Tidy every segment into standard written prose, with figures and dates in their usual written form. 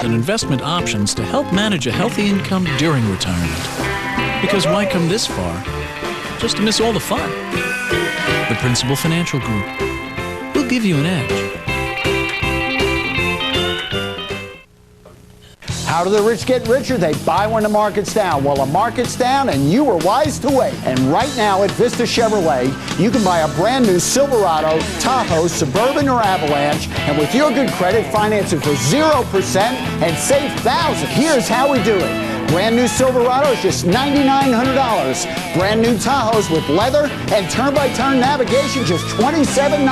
and investment options to help manage a healthy income during retirement. Because why come this far just to miss all the fun? The Principal Financial Group will give you an edge. How do the rich get richer? They buy when the market's down. Well, the market's down, and you were wise to wait. And right now at Vista Chevrolet, you can buy a brand new Silverado, Tahoe, Suburban, or Avalanche, and with your good credit, finance it for 0% and save thousands. Here's how we do it. Brand new Silverado is just $9,900. Brand new Tahoes with leather and turn-by-turn navigation, just $27,900.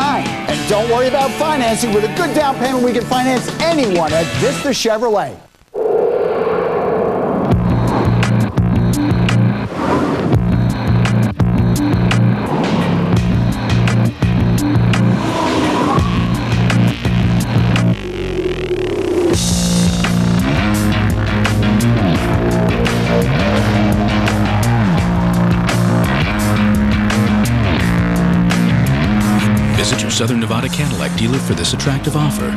And don't worry about financing. With a good down payment, we can finance anyone at Vista Chevrolet. Visit your Southern Nevada Cadillac dealer for this attractive offer.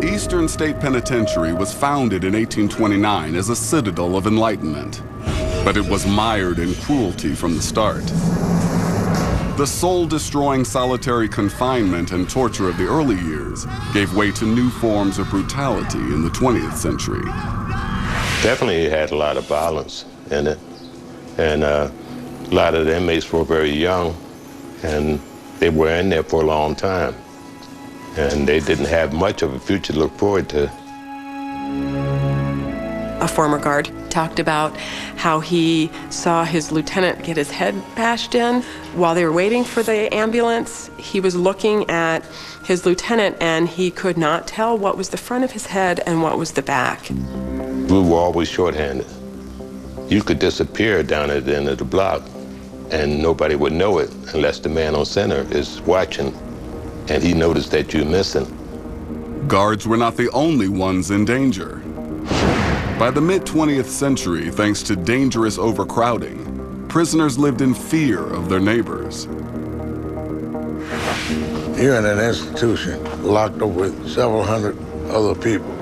Eastern State Penitentiary was founded in 1829 as a citadel of enlightenment, but it was mired in cruelty from the start. The soul-destroying solitary confinement and torture of the early years gave way to new forms of brutality in the 20th century. Definitely had a lot of violence in it, and a lot of the inmates were very young, and they were in there for a long time, and they didn't have much of a future to look forward to. A former guard talked about how he saw his lieutenant get his head bashed in. While they were waiting for the ambulance, he was looking at his lieutenant, and he could not tell what was the front of his head and what was the back. We were always shorthanded. You could disappear down at the end of the block, and nobody would know it unless the man on center is watching, and he noticed that you're missing. Guards were not the only ones in danger. By the mid-20th century, thanks to dangerous overcrowding, prisoners lived in fear of their neighbors. You're in an institution locked up with several hundred other people.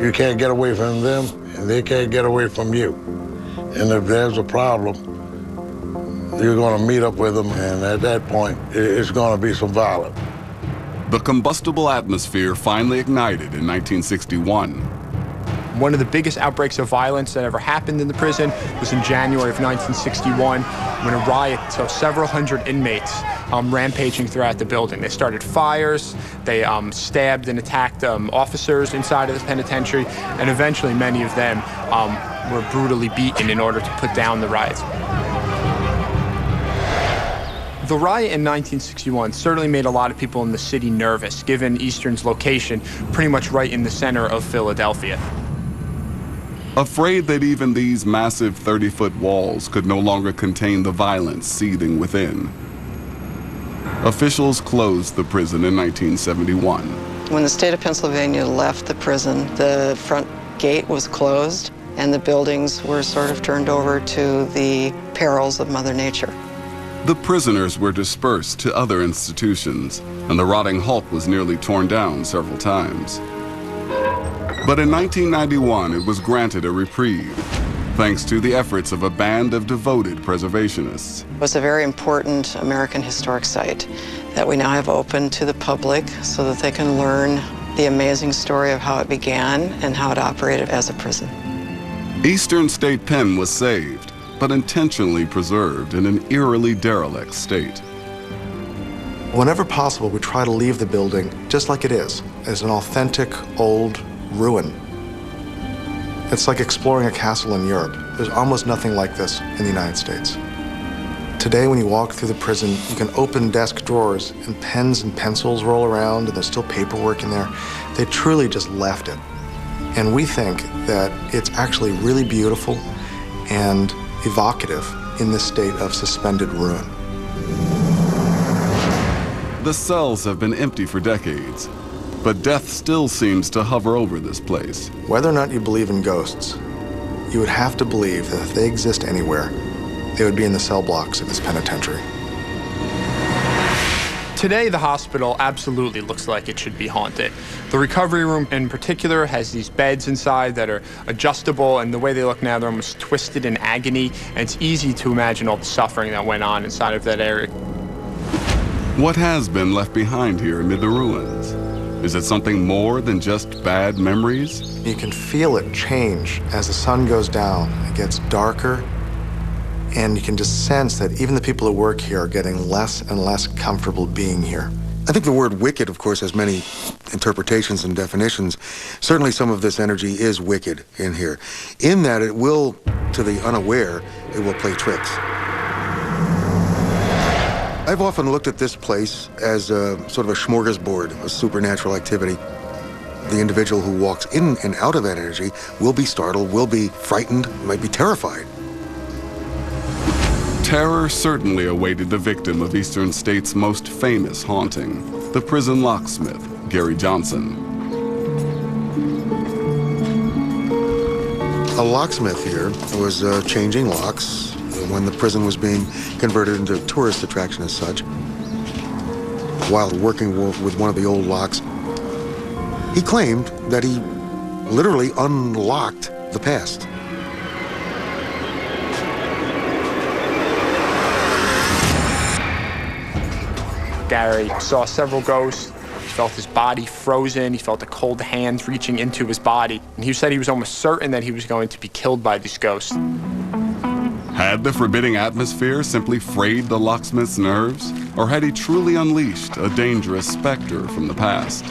You can't get away from them, and they can't get away from you. And if there's a problem, you're going to meet up with them, and at that point, it's going to be some violence. The combustible atmosphere finally ignited in 1961. One of the biggest outbreaks of violence that ever happened in the prison was in January of 1961, when a riot of several hundred inmates rampaging throughout the building. They started fires, they stabbed and attacked officers inside of the penitentiary, and eventually many of them were brutally beaten in order to put down the riots. The riot in 1961 certainly made a lot of people in the city nervous, given Eastern's location pretty much right in the center of Philadelphia. Afraid that even these massive 30-foot walls could no longer contain the violence seething within, officials closed the prison in 1971. When the state of Pennsylvania left the prison, the front gate was closed, and the buildings were sort of turned over to the perils of Mother Nature. The prisoners were dispersed to other institutions, and the rotting hulk was nearly torn down several times. But in 1991, it was granted a reprieve, thanks to the efforts of a band of devoted preservationists. It was a very important American historic site that we now have open to the public so that they can learn the amazing story of how it began and how it operated as a prison. Eastern State Pen was saved, but intentionally preserved in an eerily derelict state. Whenever possible, we try to leave the building just like it is, as an authentic, old ruin. It's like exploring a castle in Europe. There's almost nothing like this in the United States. Today, when you walk through the prison, you can open desk drawers and pens and pencils roll around, and there's still paperwork in there. They truly just left it. And we think that it's actually really beautiful and evocative in this state of suspended ruin. The cells have been empty for decades, but death still seems to hover over this place. Whether or not you believe in ghosts, you would have to believe that if they exist anywhere, they would be in the cell blocks of this penitentiary. Today, the hospital absolutely looks like it should be haunted. The recovery room in particular has these beds inside that are adjustable, and the way they look now, they're almost twisted in agony, and it's easy to imagine all the suffering that went on inside of that area. What has been left behind here amid the ruins? Is it something more than just bad memories? You can feel it change as the sun goes down. It gets darker, and you can just sense that even the people who work here are getting less and less comfortable being here. I think the word wicked, of course, has many interpretations and definitions. Certainly some of this energy is wicked in here, in that it will, to the unaware, it will play tricks. I've often looked at this place as a sort of a smorgasbord of supernatural activity. The individual who walks in and out of that energy will be startled, will be frightened, might be terrified. Terror certainly awaited the victim of Eastern State's most famous haunting, the prison locksmith, Gary Johnson. A locksmith here was changing locks when the prison was being converted into a tourist attraction as such. While working with one of the old locks, he claimed that he literally unlocked the past. Gary saw several ghosts. He felt his body frozen. He felt the cold hands reaching into his body. And he said he was almost certain that he was going to be killed by these ghosts. Had the forbidding atmosphere simply frayed the locksmith's nerves, or had he truly unleashed a dangerous specter from the past?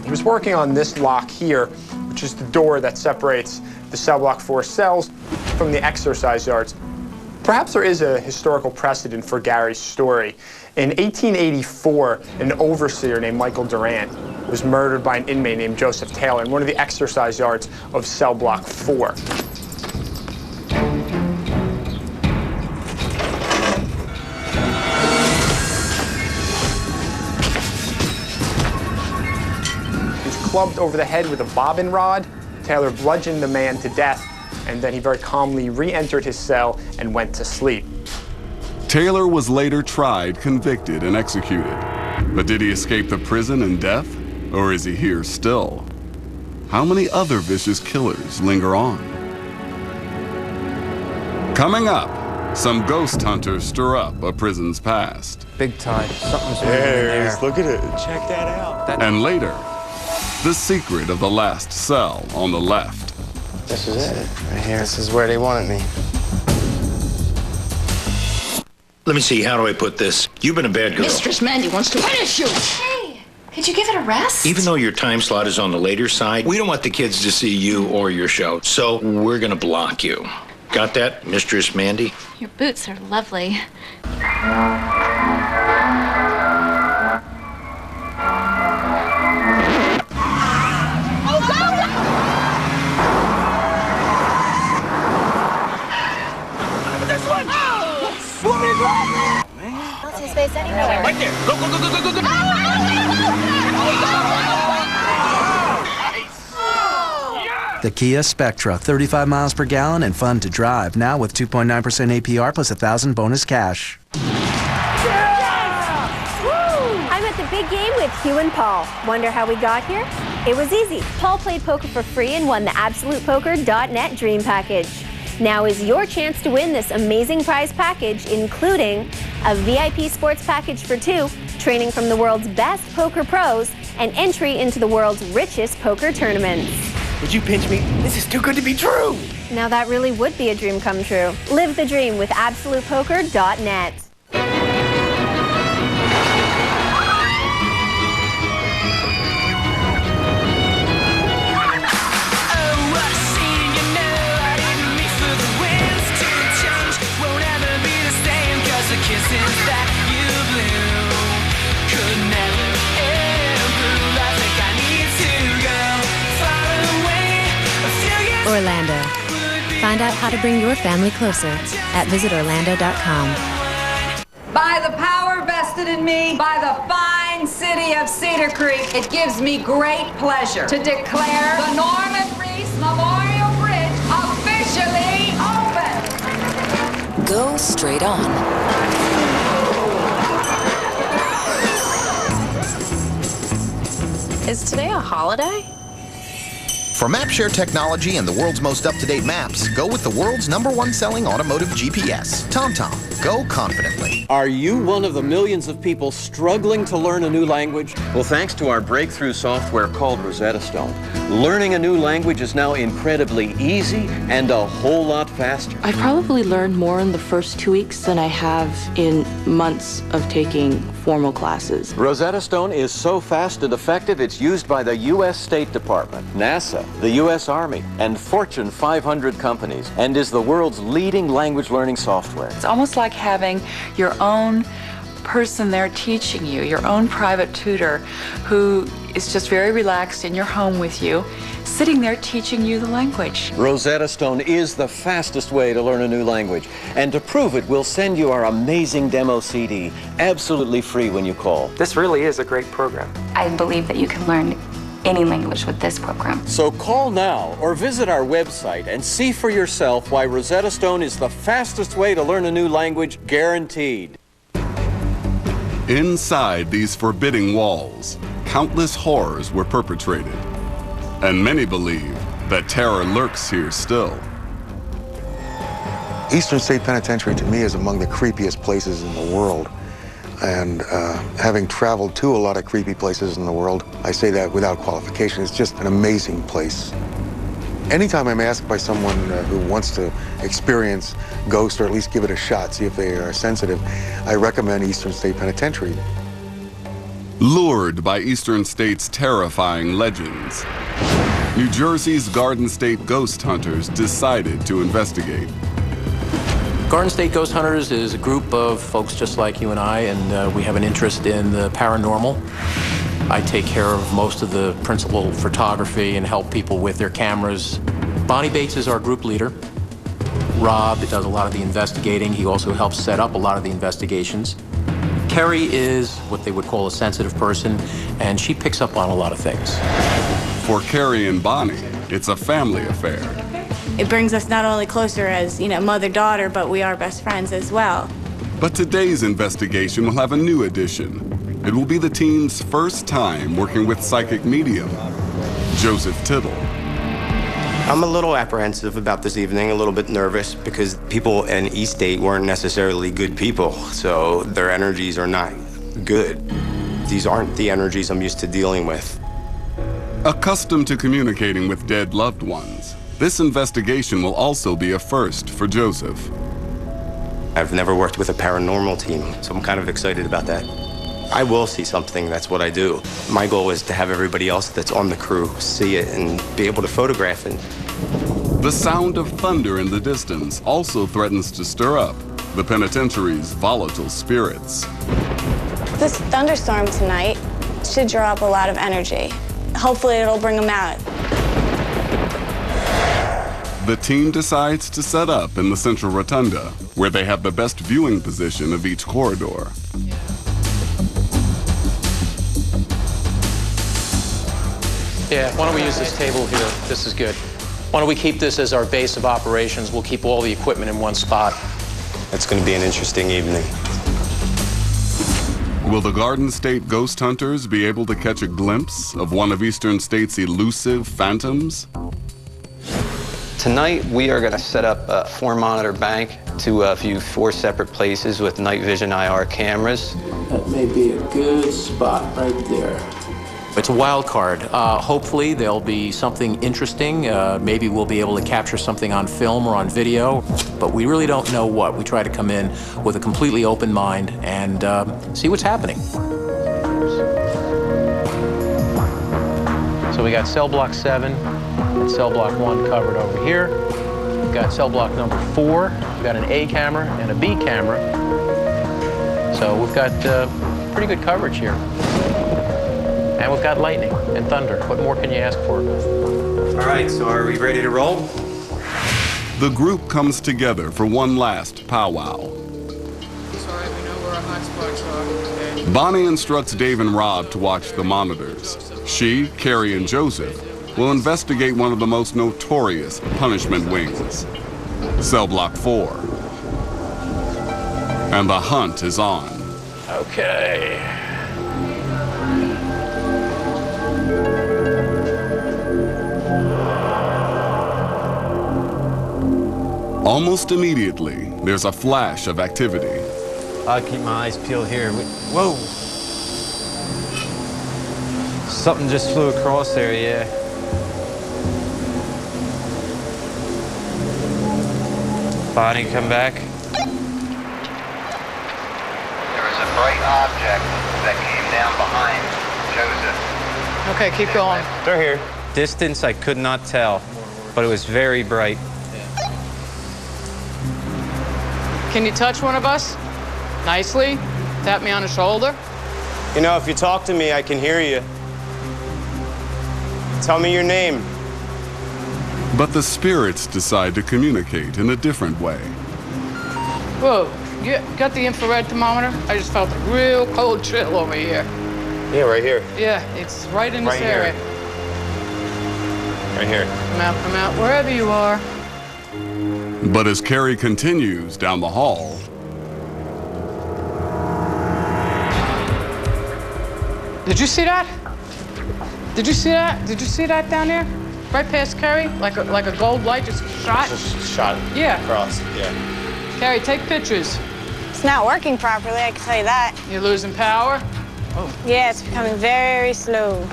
He was working on this lock here, which is the door that separates the cell block 4 cells from the exercise yards. Perhaps there is a historical precedent for Gary's story. In 1884, an overseer named Michael Durant was murdered by an inmate named Joseph Taylor in one of the exercise yards of cell block 4. Clubbed over the head with a bobbin rod. Taylor bludgeoned the man to death, and then he very calmly re-entered his cell and went to sleep. Taylor was later tried, convicted, and executed. But did he escape the prison and death, or is he here still? How many other vicious killers linger on? Coming up, some ghost hunters stir up a prison's past. Big time. Something's moving in there. Look at it. Check that out. And later, the secret of the last cell on the left. This is it, right here. This is where they wanted me. Let me see, how do I put this? You've been a bad girl. Mistress Mandy wants to punish you. Hey, could you give it a rest? Even though your time slot is on the later side, we don't want the kids to see you or your show, so we're gonna block you. Got that, Mistress Mandy? Your boots are lovely. Don't see his face anywhere. Right there. Go, go, go, go, go, go, go. The Kia Spectra, 35 miles per gallon and fun to drive. Now with 2.9% APR plus 1,000 bonus cash. I'm at the big game with Hugh and Paul. Wonder how we got here? It was easy. Paul played poker for free and won the AbsolutePoker.net Dream Package. Now is your chance to win this amazing prize package, including a VIP sports package for 2, training from the world's best poker pros, and entry into the world's richest poker tournaments. Would you pinch me? This is too good to be true. Now that really would be a dream come true. Live the dream with AbsolutePoker.net. Orlando. Find out how to bring your family closer at visitorlando.com. By the power vested in me by the fine city of Cedar Creek, it gives me great pleasure to declare the Norman Reese Memorial Bridge officially open. Go straight on. Is today a holiday? For map share technology and the world's most up-to-date maps, go with the world's #1 selling automotive GPS, TomTom. Go confidently. Are you one of the millions of people struggling to learn a new language? Well, thanks to our breakthrough software called Rosetta Stone, learning a new language is now incredibly easy and a whole lot faster. I probably learned more in the first 2 weeks than I have in months of taking formal classes. Rosetta Stone is so fast and effective, it's used by the U.S. State Department, NASA, the U.S. Army, and Fortune 500 companies, and is the world's leading language learning software. It's almost like having your own person there teaching you, your own private tutor who is just very relaxed in your home with you, sitting there teaching you the language. Rosetta Stone is the fastest way to learn a new language. And to prove it, we'll send you our amazing demo CD, absolutely free when you call. This really is a great program. I believe that you can learn any language with this program. So call now or visit our website and see for yourself why Rosetta Stone is the fastest way to learn a new language, guaranteed. Inside these forbidding walls, countless horrors were perpetrated, and many believe that terror lurks here still. Eastern State Penitentiary to me is among the creepiest places in the world. And having traveled to a lot of creepy places in the world, I say that without qualification. It's just an amazing place. Anytime I'm asked by someone who wants to experience ghosts or at least give it a shot, see if they are sensitive, I recommend Eastern State Penitentiary. Lured by Eastern State's terrifying legends, New Jersey's Garden State ghost hunters decided to investigate. Garden State Ghost Hunters is a group of folks just like you and I, and we have an interest in the paranormal. I take care of most of the principal photography and help people with their cameras. Bonnie Bates is our group leader. Rob does a lot of the investigating. He also helps set up a lot of the investigations. Kerry is what they would call a sensitive person, and she picks up on a lot of things. For Kerry and Bonnie, it's a family affair. It brings us not only closer as, mother-daughter, but we are best friends as well. But today's investigation will have a new addition. It will be the team's first time working with psychic medium, Joseph Tittle. I'm a little apprehensive about this evening, a little bit nervous, because people in East State weren't necessarily good people, so their energies are not good. These aren't the energies I'm used to dealing with. Accustomed to communicating with dead loved ones, this investigation will also be a first for Joseph. I've never worked with a paranormal team, so I'm kind of excited about that. I will see something, that's what I do. My goal is to have everybody else that's on the crew see it and be able to photograph it. The sound of thunder in the distance also threatens to stir up the penitentiary's volatile spirits. This thunderstorm tonight should draw up a lot of energy. Hopefully it'll bring them out. The team decides to set up in the central rotunda, where they have the best viewing position of each corridor. Yeah, why don't we use this table here? This is good. Why don't we keep this as our base of operations? We'll keep all the equipment in one spot. It's going to be an interesting evening. Will the Garden State ghost hunters be able to catch a glimpse of one of Eastern State's elusive phantoms? Tonight, we are going to set up a 4-monitor bank to view 4 separate places with night vision IR cameras. That may be a good spot right there. It's a wild card. Hopefully, there'll be something interesting. Maybe we'll be able to capture something on film or on video, but we really don't know what. We try to come in with a completely open mind and see what's happening. So we got cell block 7. Cell block 1 covered over here. We've got cell block number 4. We've got an A camera and a B camera. So we've got pretty good coverage here. And we've got lightning and thunder. What more can you ask for? All right, so are we ready to roll? The group comes together for one last powwow. Bonnie instructs Dave and Rob to watch the monitors. She, Kerry, and Joseph will investigate one of the most notorious punishment wings, cell block 4. And the hunt is on. Okay. Almost immediately, there's a flash of activity. I'll keep my eyes peeled here. Whoa! Something just flew across there, yeah. Bonnie, come back. There was a bright object that came down behind Joseph. Okay, keep going. They're here. Distance, I could not tell, but it was very bright. Can you touch one of us? Nicely? Tap me on the shoulder? You know, if you talk to me, I can hear you. Tell me your name. But the spirits decide to communicate in a different way. Whoa, you got the infrared thermometer? I just felt a real cold chill over here. Yeah, right here. Yeah, it's right in this Right area. here. Right here. Come out, wherever you are. But as Carrie continues down the hall, Did you see that? Did you see that? Did you see that down there? Right past Carrie? Like a gold light just shot? Just shot Yeah. across, yeah. Carrie, take pictures. It's not working properly, I can tell you that. You're losing power? Oh. Yeah, it's becoming very slow.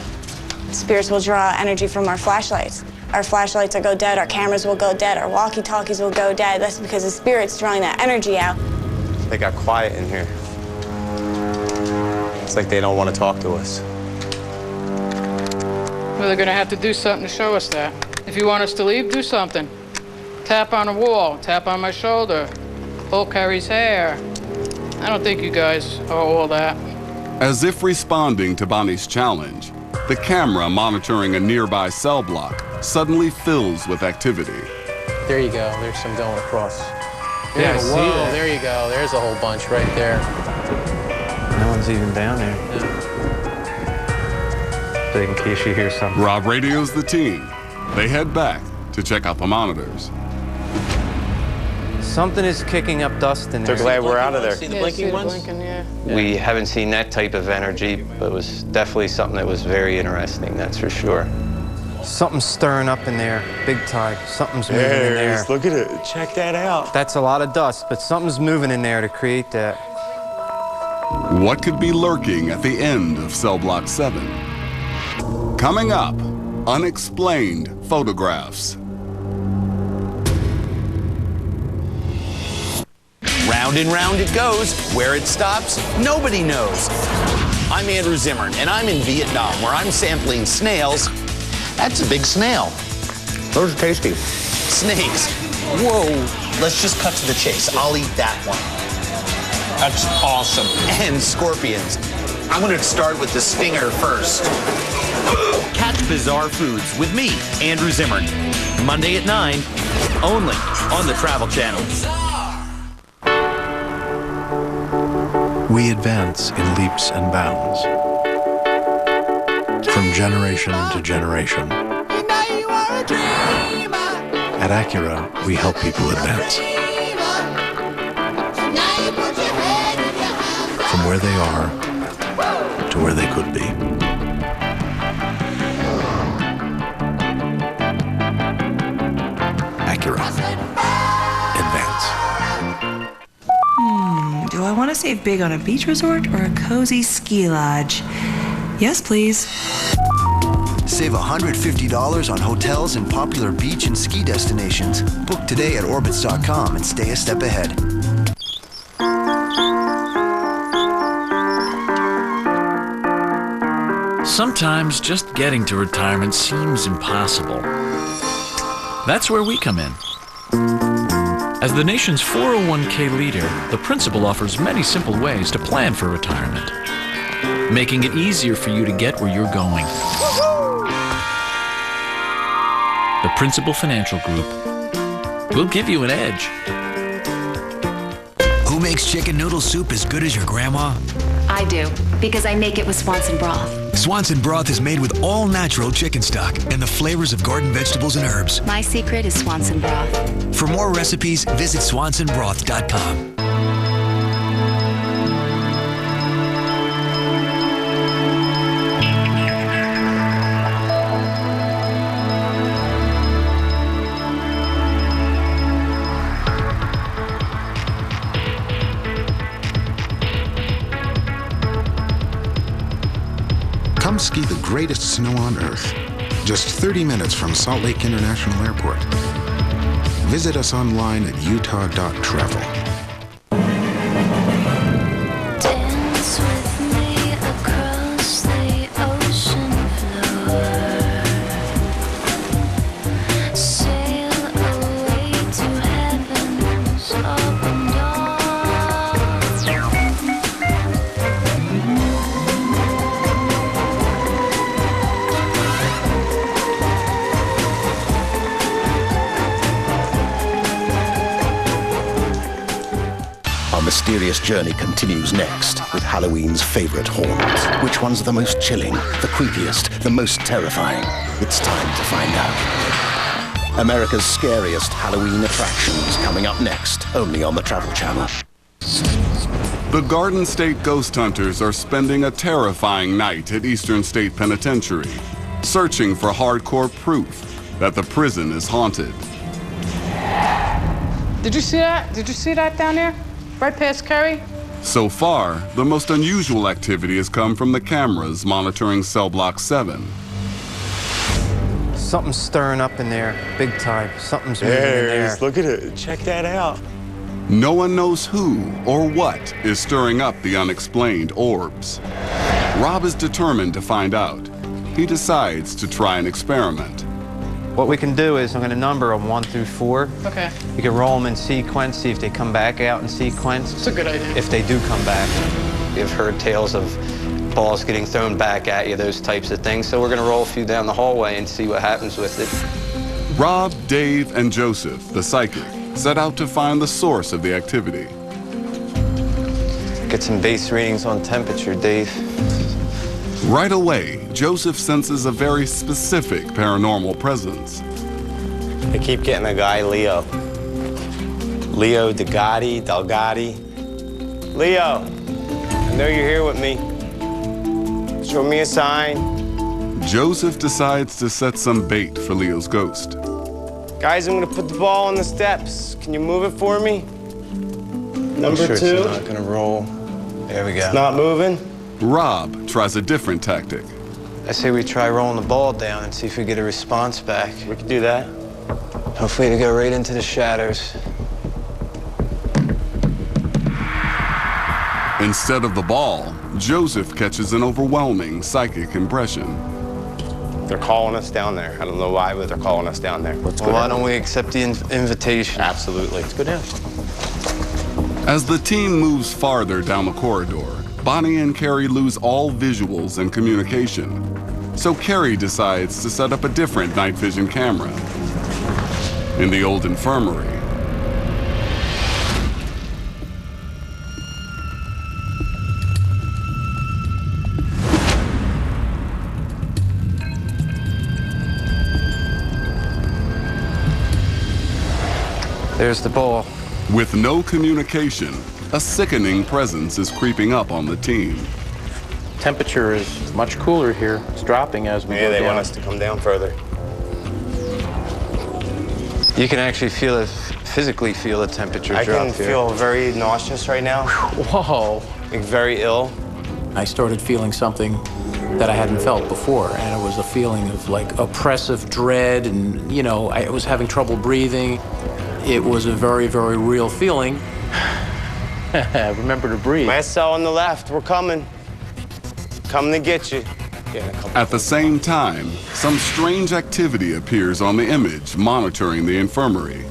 Spirits will draw energy from our flashlights. Our flashlights will go dead, our cameras will go dead, our walkie-talkies will go dead. That's because the spirit's drawing that energy out. They got quiet in here. It's like they don't want to talk to us. Well, they're gonna have to do something to show us that. If you want us to leave, do something. Tap on a wall, tap on my shoulder, pull Carrie's hair. I don't think you guys are all that. as if responding to Bonnie's challenge, the camera monitoring a nearby cell block suddenly fills with activity. There you go. There's some going across. Yeah, I see that. There you go. There's a whole bunch right there. No one's even down there. But in case you hear something. Rob radios the team. They head back to check out the monitors. Something is kicking up dust in there. They're glad we're out of there. See the blinking ones? We haven't seen that type of energy, but it was definitely something that was very interesting, that's for sure. Something's stirring up in there, big time. Something's moving in there. Look at it. Check that out. That's a lot of dust, but something's moving in there to create that. What could be lurking at the end of cell block 7? Coming up, unexplained photographs. Round and round it goes. Where it stops, nobody knows. I'm Andrew Zimmern, and I'm in Vietnam, where I'm sampling snails. That's a big snail. Those are tasty. Snakes. Whoa. Let's just cut to the chase. I'll eat that one. That's awesome. And scorpions. I'm going to start with the stinger first. Catch Bizarre Foods with me, Andrew Zimmern. Monday at 9, only on the Travel Channel. We advance in leaps and bounds, from generation to generation. At Acura, we help people advance. From where they are to where they could be. Acura. Advance. Do I want to save big on a beach resort or a cozy ski lodge? Yes, please. Save $150 on hotels in popular beach and ski destinations. Book today at Orbitz.com and stay a step ahead. Sometimes just getting to retirement seems impossible. That's where we come in. As the nation's 401k leader, the principal offers many simple ways to plan for retirement, making it easier for you to get where you're going. The Principal Financial Group will give you an edge. Who makes chicken noodle soup as good as your grandma? I do, because I make it with Swanson broth. Swanson broth is made with all-natural chicken stock and the flavors of garden vegetables and herbs. My secret is Swanson broth. For more recipes, visit swansonbroth.com. Come ski the greatest snow on Earth, just 30 minutes from Salt Lake International Airport. Visit us online at utah.travel. Dance with me across the ocean floor. Sail away to heaven's open door. Our mysterious journey continues next with Halloween's favorite haunts. Which ones are the most chilling, the creepiest, the most terrifying? It's time to find out. America's scariest Halloween attractions coming up next, only on the Travel Channel. The Garden State Ghost Hunters are spending a terrifying night at Eastern State Penitentiary, searching for hardcore proof that the prison is haunted. Did you see that? Did you see that down there? Right past Kerry? So far, the most unusual activity has come from the cameras monitoring cell block 7. Something's stirring up in there, big time. Something's moving in there. Look at it. Check that out. No one knows who or what is stirring up the unexplained orbs. Rob is determined to find out. He decides to try an experiment. What we can do is I'm going to number them 1 through 4. Okay. You can roll them in sequence, see if they come back out in sequence. It's a good idea. If they do come back. You've heard tales of balls getting thrown back at you, those types of things. So we're going to roll a few down the hallway and see what happens with it. Rob, Dave, and Joseph, the psychic, set out to find the source of the activity. Get some base readings on temperature, Dave. Right away, Joseph senses a very specific paranormal presence. I keep getting a guy, Leo. Leo Delgatti. Leo, I know you're here with me. Show me a sign. Joseph decides to set some bait for Leo's ghost. Guys, I'm gonna put the ball on the steps. Can you move it for me? Number 2. It's not gonna roll. There we go. It's not moving. Rob tries a different tactic. I say we try rolling the ball down and see if we get a response back. We can do that. Hopefully to go right into the shadows. Instead of the ball, Joseph catches an overwhelming psychic impression. They're calling us down there. I don't know why, but they're calling us down there. Well, why don't we accept the invitation? Absolutely. Let's go down. As the team moves farther down the corridor, Bonnie and Carrie lose all visuals and communication. So Carrie decides to set up a different night vision camera. In the old infirmary, There's the ball. with no communication, a sickening presence is creeping up on the team. Temperature is much cooler here. It's dropping as we go Yeah, they down. want us to come down further. You can actually feel it, physically feel the temperature I drop can here. feel very nauseous right now. Whoa. Like very ill. I started feeling something that I hadn't felt before, and it was a feeling of like oppressive dread, and you know, I was having trouble breathing. It was a very, very real feeling. Remember to breathe. Last cell on the left, we're coming. Coming to get you. At the same time, some strange activity appears on the image monitoring the infirmary.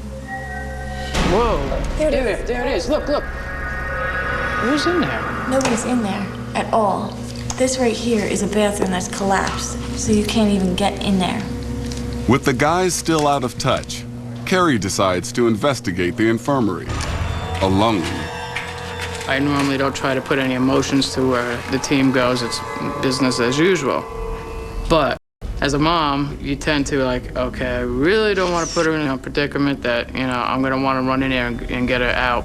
Whoa. There it is. Look. Who's in there? Nobody's in there at all. This right here is a bathroom that's collapsed, so you can't even get in there. With the guys still out of touch, Carrie decides to investigate the infirmary, alone. I normally don't try to put any emotions to where the team goes. It's business as usual. But as a mom, you tend to like, okay, I really don't want to put her in a predicament that, you know, I'm going to want to run in there and get her out.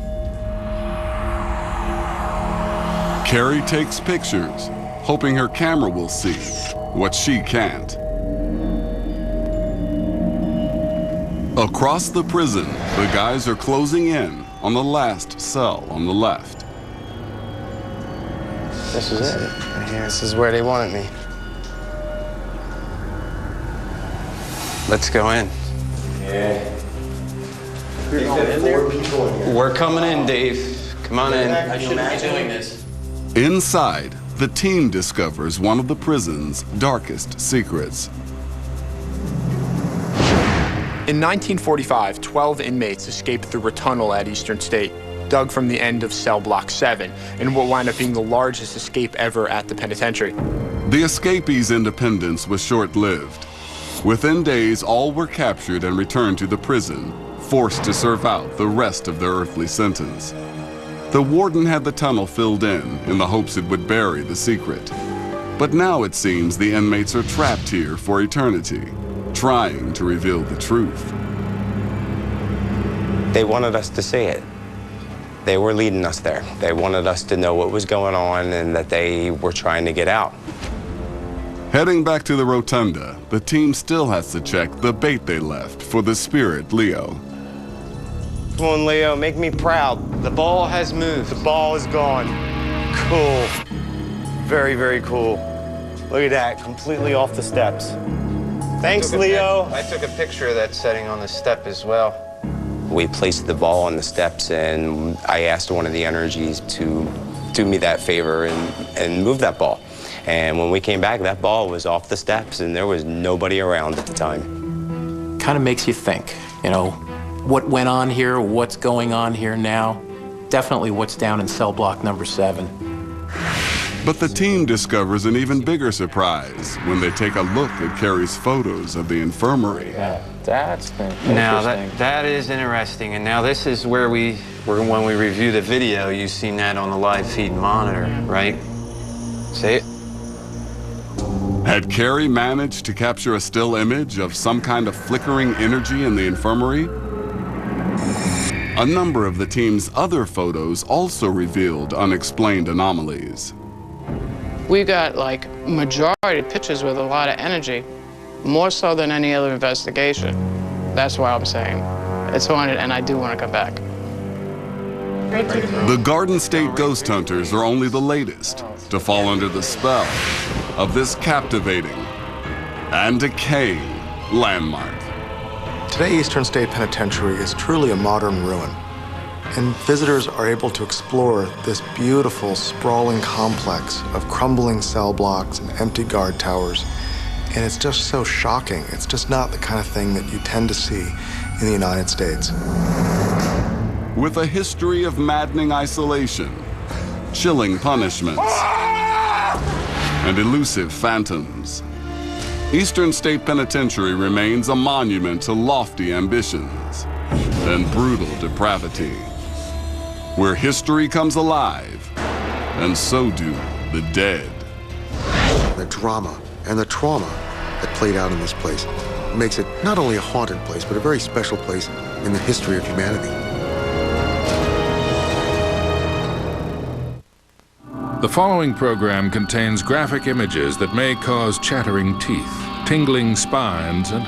Carrie takes pictures, hoping her camera will see what she can't. Across the prison, the guys are closing in on the last cell on the left. This is it. Right here. This is where they wanted me. Let's go in. Yeah. We're coming in, Dave. Come on in. I shouldn't be doing this. Inside, the team discovers one of the prison's darkest secrets. In 1945, 12 inmates escaped through a tunnel at Eastern State, dug from the end of cell block 7, in what wound up being the largest escape ever at the penitentiary. The escapees' independence was short-lived. Within days, all were captured and returned to the prison, forced to serve out the rest of their earthly sentence. The warden had the tunnel filled in the hopes it would bury the secret. But now it seems the inmates are trapped here for eternity, trying to reveal the truth. They wanted us to see it. They were leading us there. They wanted us to know what was going on and that they were trying to get out. Heading back to the rotunda, the team still has to check the bait they left for the spirit Leo. Come on, Leo, make me proud. The ball has moved. The ball is gone. Cool. Very, very cool. Look at that, completely off the steps. Thanks, Leo. I took a picture of that setting on the step as well. We placed the ball on the steps, and I asked one of the energies to do me that favor and move that ball. And when we came back, that ball was off the steps, and there was nobody around at the time. Kind of makes you think, you know, what went on here, what's going on here now. Definitely what's down in cell block number 7. But the team discovers an even bigger surprise when they take a look at Carrie's photos of the infirmary. That's interesting. Now that is interesting, and now this is where when we review the video, you've seen that on the live feed monitor, right? See it? Had Carrie managed to capture a still image of some kind of flickering energy in the infirmary? A number of the team's other photos also revealed unexplained anomalies. We got like majority pictures with a lot of energy, more so than any other investigation. That's why I'm saying it's haunted, and I do want to come back. The Garden State Ghost Hunters are only the latest to fall under the spell of this captivating and decaying landmark. Today, Eastern State Penitentiary is truly a modern ruin, and visitors are able to explore this beautiful, sprawling complex of crumbling cell blocks and empty guard towers, and it's just so shocking. It's just not the kind of thing that you tend to see in the United States. With a history of maddening isolation, chilling punishments, and elusive phantoms, Eastern State Penitentiary remains a monument to lofty ambitions and brutal depravity, where history comes alive, and so do the dead. The drama and the trauma that played out in this place makes it not only a haunted place, but a very special place in the history of humanity. The following program contains graphic images that may cause chattering teeth, tingling spines, and